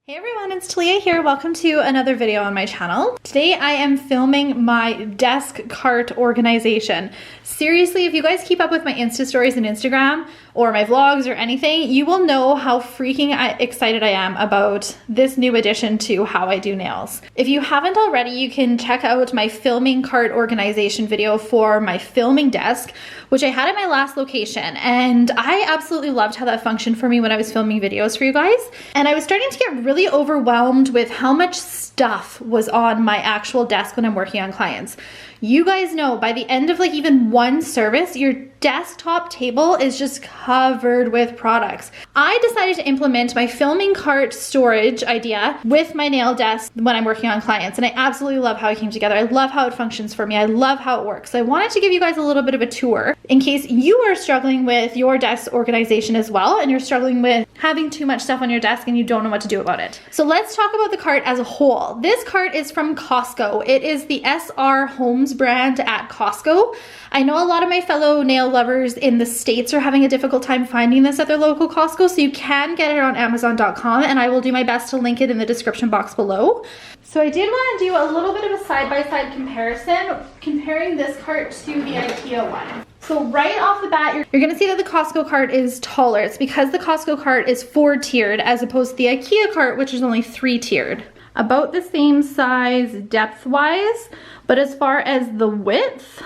Hey everyone, it's Talia here. Welcome to another video on my channel. Today I am filming my desk cart organization. Seriously, if you guys keep up with my Insta stories and Instagram or my vlogs or anything, you will know how freaking excited I am about this new addition to how I do nails. If you haven't already, you can check out my filming cart organization video for my filming desk, which I had at my last location, and I absolutely loved how that functioned for me when I was filming videos for you guys. And I was starting to get really overwhelmed with how much stuff was on my actual desk when I'm working on clients. You guys know by the end of like even one service, your desktop table is just covered with products. I decided to implement my filming cart storage idea with my nail desk when I'm working on clients, and I absolutely love how it came together. I love how it functions for me. I love how it works. So I wanted to give you guys a little bit of a tour in case you are struggling with your desk organization as well, and you're struggling with having too much stuff on your desk and you don't know what to do about it. So let's talk about the cart as a whole. This cart is from Costco. It is the SR Homes brand at Costco. I know a lot of my fellow nail lovers in the States are having a difficult time finding this at their local Costco, so you can get it on Amazon.com, and I will do my best to link it in the description box below. So I did want to do a little bit of a side-by-side comparison, comparing this cart to the Ikea one. So right off the bat, you're gonna see that the Costco cart is taller. It's because the Costco cart is 4-tiered as opposed to the Ikea cart, which is only 3-tiered. About the same size depth-wise, but as far as the width,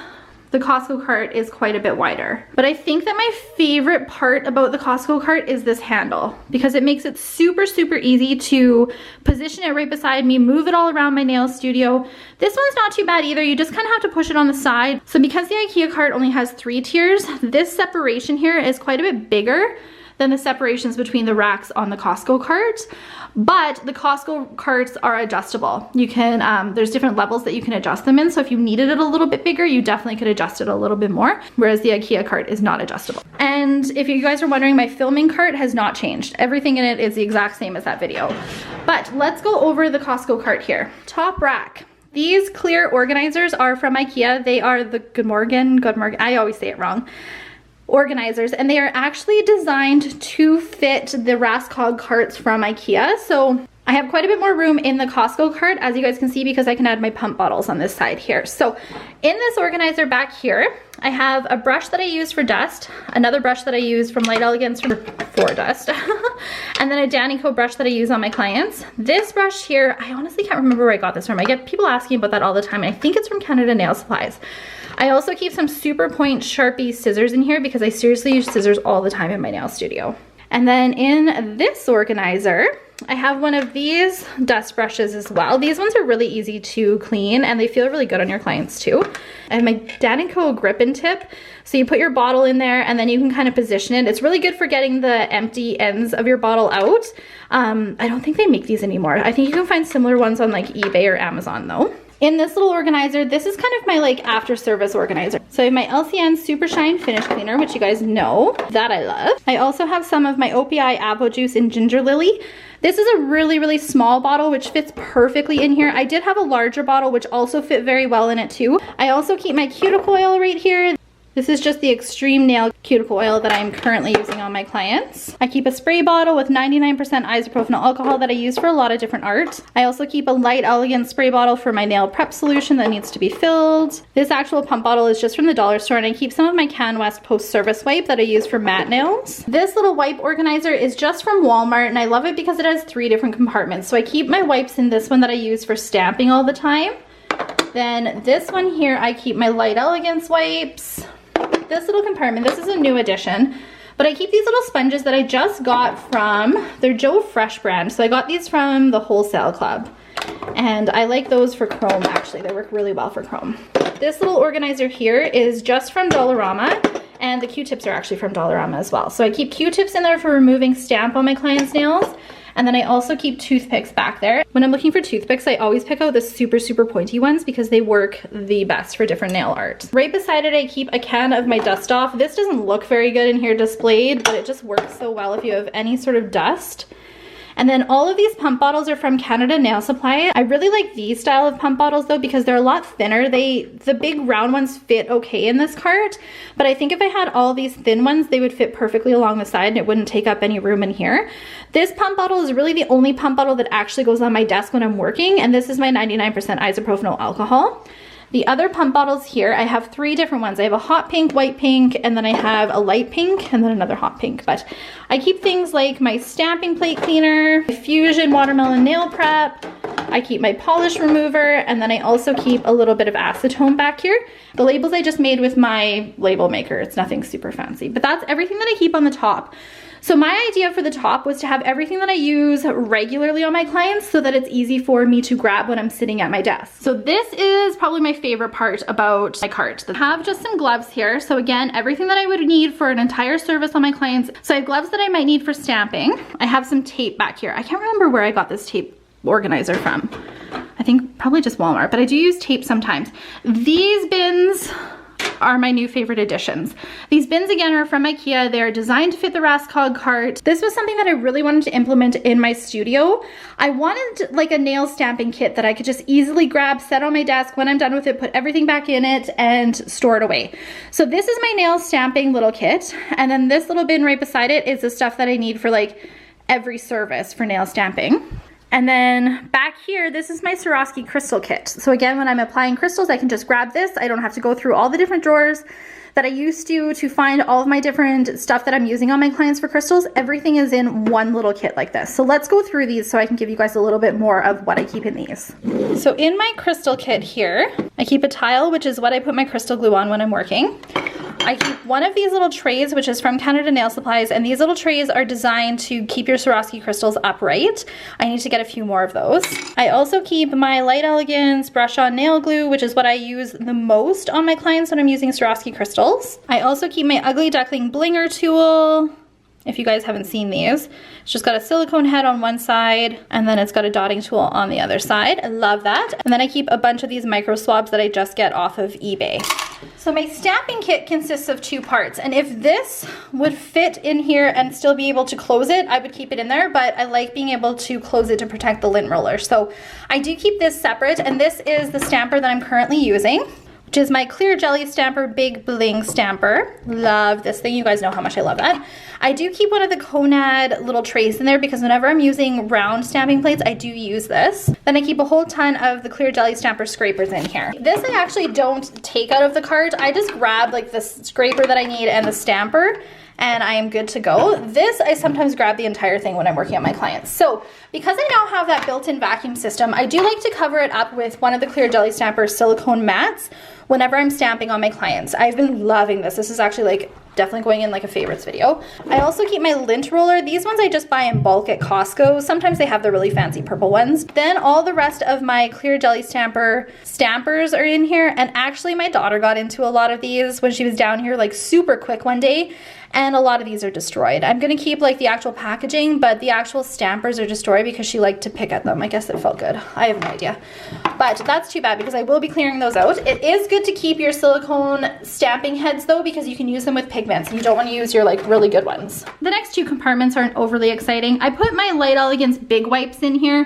the Costco cart is quite a bit wider. But I think that my favorite part about the Costco cart is this handle, because it makes it super, super easy to position it right beside me, move it all around my nail studio. This one's not too bad either. You just kind of have to push it on the side. So because the Ikea cart only has 3 tiers, this separation here is quite a bit bigger than the separations between the racks on the Costco cart. But the Costco carts are adjustable. You can, there's different levels that you can adjust them in. So if you needed it a little bit bigger, you definitely could adjust it a little bit more, whereas the Ikea cart is not adjustable. And if you guys are wondering, my filming cart has not changed. Everything in it is the exact same as that video. But let's go over the Costco cart here. Top rack. These clear organizers are from Ikea. They are the Good Morgan, I always say it wrong, organizers, and they are actually designed to fit the Raskog carts from Ikea. So I have quite a bit more room in the Costco cart, as you guys can see, because I can add my pump bottles on this side here. So in this organizer back here, I have a brush that I use for dust, another brush that I use from Light Elegance for dust, and then a Danico brush that I use on my clients. This brush here, I honestly can't remember where I got this from. I get people asking about that all the time, and I think it's from Canada Nail Supplies. I also keep some Super Point Sharpie scissors in here because I seriously use scissors all the time in my nail studio. And then in this organizer, I have one of these dust brushes as well. These ones are really easy to clean and they feel really good on your clients too. I have my Danico grip and tip. So you put your bottle in there and then you can kind of position it. It's really good for getting the empty ends of your bottle out. I don't think they make these anymore. I think you can find similar ones on like eBay or Amazon though. In this little organizer, this is kind of my like after service organizer. So I have my LCN Super Shine Finish Cleaner, which you guys know that I love. I also have some of my OPI Avo Juice in Ginger Lily. This is a really, really small bottle, which fits perfectly in here. I did have a larger bottle, which also fit very well in it too. I also keep my Cuticle Oil right here. This is just the Extreme Nail Cuticle Oil that I'm currently using on my clients. I keep a spray bottle with 99% isopropyl alcohol that I use for a lot of different art. I also keep a Light Elegance spray bottle for my nail prep solution that needs to be filled. This actual pump bottle is just from the dollar store, and I keep some of my Can West post-service wipe that I use for matte nails. This little wipe organizer is just from Walmart, and I love it because it has 3 different compartments. So I keep my wipes in this one that I use for stamping all the time. Then this one here, I keep my Light Elegance wipes. This little compartment, this is a new addition, but I keep these little sponges that I just got from their Joe Fresh brand. So I got these from the Wholesale Club, and I like those for chrome actually. They work really well for chrome. This little organizer here is just from Dollarama, and the Q-tips are actually from Dollarama as well. So I keep Q-tips in there for removing stamp on my clients' nails. And then I also keep toothpicks back there. When I'm looking for toothpicks, I always pick out the super, super pointy ones because they work the best for different nail art. Right beside it, I keep a can of my dust off. This doesn't look very good in here displayed, but it just works so well if you have any sort of dust. And then all of these pump bottles are from Canada Nail Supply. I really like these style of pump bottles though because they're a lot thinner. The big round ones fit okay in this cart, but I think if I had all these thin ones, they would fit perfectly along the side and it wouldn't take up any room in here. This pump bottle is really the only pump bottle that actually goes on my desk when I'm working, and this is my 99% isopropyl alcohol. The other pump bottles here, I have 3 different ones. I have a hot pink, white pink, and then I have a light pink, and then another hot pink. But I keep things like my stamping plate cleaner, my Fuzion watermelon nail prep, I keep my polish remover, and then I also keep a little bit of acetone back here. The labels I just made with my label maker. It's nothing super fancy, but that's everything that I keep on the top. So my idea for the top was to have everything that I use regularly on my clients so that it's easy for me to grab when I'm sitting at my desk. So this is probably my favorite part about my cart. I have just some gloves here. So again, everything that I would need for an entire service on my clients. So I have gloves that I might need for stamping. I have some tape back here. I can't remember where I got this tape organizer from. I think probably just Walmart, but I do use tape sometimes. These bins are my new favorite additions. These bins again are from Ikea. They're designed to fit the Raskog cart. This was something that I really wanted to implement in my studio. I wanted like a nail stamping kit that I could just easily grab, set on my desk. When I'm done with it, put everything back in it and store it away. So this is my nail stamping little kit. And then this little bin right beside it is the stuff that I need for like every service for nail stamping. And then back here, this is my Swarovski crystal kit. So again, when I'm applying crystals, I can just grab this. I don't have to go through all the different drawers that I used to find all of my different stuff that I'm using on my clients for crystals. Everything is in one little kit like this. So let's go through these so I can give you guys a little bit more of what I keep in these. So in my crystal kit here, I keep a tile, which is what I put my crystal glue on when I'm working. I keep one of these little trays, which is from Canada Nail Supplies, and these little trays are designed to keep your Swarovski crystals upright. I need to get a few more of those. I also keep my Light Elegance brush on nail glue, which is what I use the most on my clients when I'm using Swarovski crystals. I also keep my Ugly Duckling Blinger tool. If you guys haven't seen these, it's just got a silicone head on one side and then it's got a dotting tool on the other side. I love that. And then I keep a bunch of these micro swabs that I just get off of eBay. So my stamping kit consists of 2 parts, and if this would fit in here and still be able to close it, I would keep it in there, but I like being able to close it to protect the lint roller. So I do keep this separate, and this is the stamper that I'm currently using, which is my clear jelly stamper, Big Bling stamper. Love this thing. You guys know how much I love that. I do keep one of the Conad little trays in there because whenever I'm using round stamping plates, I do use this. Then I keep a whole ton of the clear jelly stamper scrapers in here. This I actually don't take out of the cart. I just grab like the scraper that I need and the stamper, and I am good to go. This, I sometimes grab the entire thing when I'm working on my clients. So because I now have that built-in vacuum system, I do like to cover it up with one of the clear jelly stamper silicone mats whenever I'm stamping on my clients. I've been loving this. This is actually like definitely going in like a favorites video. I also keep my lint roller. These ones I just buy in bulk at Costco. Sometimes they have the really fancy purple ones. Then all the rest of my clear jelly stamper stampers are in here. And actually my daughter got into a lot of these when she was down here like super quick one day. And a lot of these are destroyed. I'm gonna keep like the actual packaging, but the actual stampers are destroyed because she liked to pick at them. I guess it felt good. I have no idea. But that's too bad because I will be clearing those out. It is good to keep your silicone stamping heads though, because you can use them with pigments and you don't want to use your like really good ones. The next 2 compartments aren't overly exciting. I put my Light Elegance big wipes in here.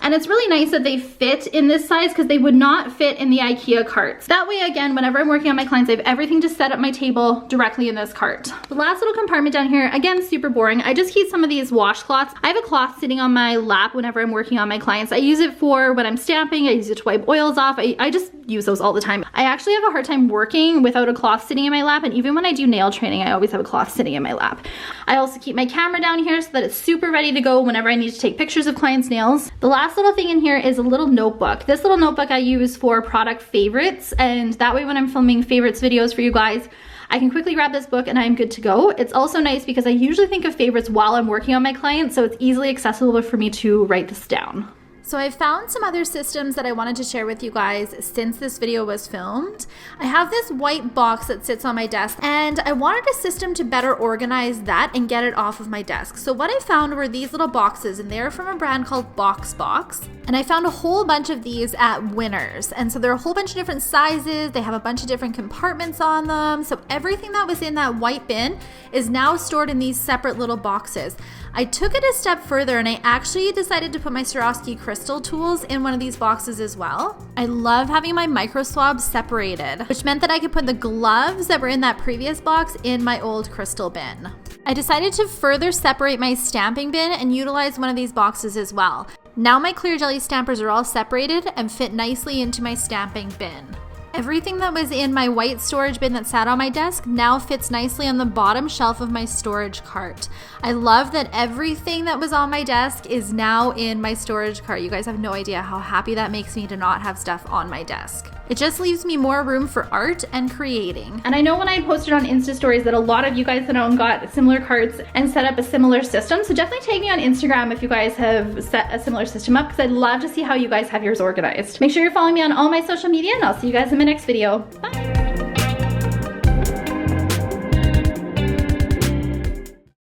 And it's really nice that they fit in this size because they would not fit in the Ikea carts. That way, again, whenever I'm working on my clients, I have everything to set up my table directly in this cart. The last little compartment down here, again, super boring. I just keep some of these washcloths. I have a cloth sitting on my lap whenever I'm working on my clients. I use it for when I'm stamping. I use it to wipe oils off. I just use those all the time. I actually have a hard time working without a cloth sitting in my lap, and even when I do nail training, I always have a cloth sitting in my lap. I also keep my camera down here so that it's super ready to go whenever I need to take pictures of clients' nails. The last little thing in here is a little notebook. This little notebook I use for product favorites, and that way when I'm filming favorites videos for you guys, I can quickly grab this book and I'm good to go. It's also nice because I usually think of favorites while I'm working on my clients, so it's easily accessible for me to write this down. So I found some other systems that I wanted to share with you guys since this video was filmed. I have this white box that sits on my desk, and I wanted a system to better organize that and get it off of my desk. So what I found were these little boxes, and they're from a brand called Box. And I found a whole bunch of these at Winners. And so they're a whole bunch of different sizes. They have a bunch of different compartments on them. So everything that was in that white bin is now stored in these separate little boxes. I took it a step further and I actually decided to put my Swarovski crystal tools in one of these boxes as well. I love having my micro swabs separated, which meant that I could put the gloves that were in that previous box in my old crystal bin. I decided to further separate my stamping bin and utilize one of these boxes as well. Now my clear jelly stampers are all separated and fit nicely into my stamping bin. Everything that was in my white storage bin that sat on my desk now fits nicely on the bottom shelf of my storage cart. I love that everything that was on my desk is now in my storage cart. You guys have no idea how happy that makes me to not have stuff on my desk. It just leaves me more room for art and creating. And I know when I posted on Insta stories that a lot of you guys that own got similar carts and set up a similar system. So definitely tag me on Instagram if you guys have set a similar system up, because I'd love to see how you guys have yours organized. Make sure you're following me on all my social media, and I'll see you guys in my next video. Bye.